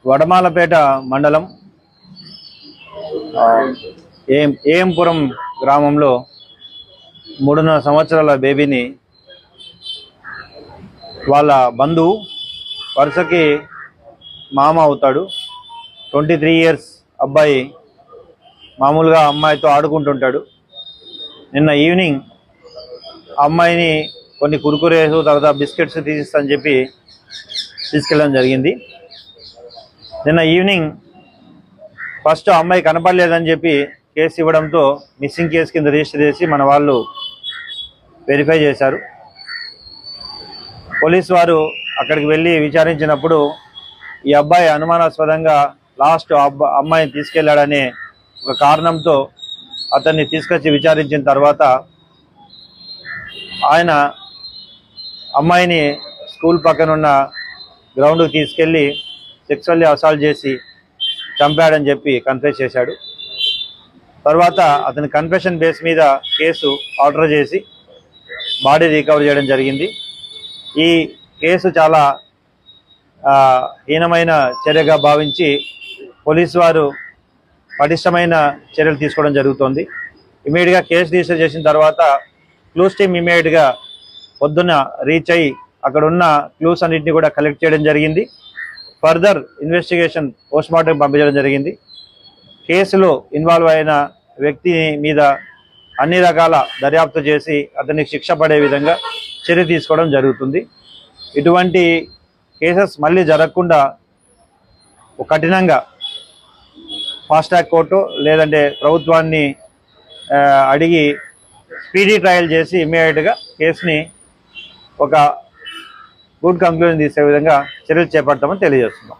వడమాలపేట మండలం ఏంపురం గ్రామంలో 3.5 సంవత్సరాల బేబీని వాళ్ళ బంధువు వరుసకి మామ అవుతాడు 23 ఇయర్స్ అబ్బాయి మామూలుగా అమ్మాయితో ఆడుకుంటుంటాడు. నిన్న ఈవినింగ్ అమ్మాయిని కొన్ని కుర్కురేస్ తర్వాత బిస్కెట్స్ తీసిస్తానని చెప్పి తీసుకెళ్ళడం జరిగింది. నిన్న ఈవినింగ్ ఫస్ట్ అమ్మాయి కనపడలేదని చెప్పి కేసు ఇవ్వడంతో మిస్సింగ్ కేసు కింద రిజిస్టర్ చేసి మన వాళ్ళు వెరిఫై చేశారు. పోలీసు వారు అక్కడికి వెళ్ళి విచారించినప్పుడు ఈ అబ్బాయి అనుమానాస్పదంగా లాస్ట్ అమ్మాయిని తీసుకెళ్లాడనే ఒక కారణంతో అతన్ని తీసుకొచ్చి విచారించిన తర్వాత ఆయన అమ్మాయిని స్కూల్ పక్కనున్న గ్రౌండ్కి తీసుకెళ్ళి సెక్సువల్లీ అసాల్ట్ చేసి చంపాడని చెప్పి కన్ఫెస్ చేశాడు. తర్వాత అతని కన్ఫెషన్ బేస్ మీద కేసు ఆర్డర్ చేసి బాడీ రికవర్ చేయడం జరిగింది. ఈ కేసు చాలా హీనమైన చర్యగా భావించి పోలీసు వారు పటిష్టమైన చర్యలు తీసుకోవడం జరుగుతోంది. ఇమీడియట్గా కేసు రిజిస్టర్ చేసిన తర్వాత క్లూస్ టీమ్ ఇమీడియట్గా పొద్దున్న రీచ్ అయ్యి అక్కడ ఉన్న క్లూస్ అన్నింటినీ కూడా కలెక్ట్ చేయడం జరిగింది. ఫర్దర్ ఇన్వెస్టిగేషన్ పోస్ట్మార్టం పంపించడం జరిగింది. కేసులో ఇన్వాల్వ్ అయిన వ్యక్తి మీద అన్ని రకాల దర్యాప్తు చేసి అతనికి శిక్ష పడే విధంగా చర్య తీసుకోవడం జరుగుతుంది. ఇటువంటి కేసెస్ మళ్ళీ జరగకుండా కఠినంగా ఫాస్ట్ ట్రాక్ కోర్టు లేదంటే ప్రభుత్వాన్ని అడిగి స్పీడీ ట్రయల్ చేసి ఇమ్మీడియట్గా కేసుని ఒక గుడ్ కంక్లూజన్ తీసే విధంగా చర్యలు చేపడతామని తెలియజేస్తున్నాం.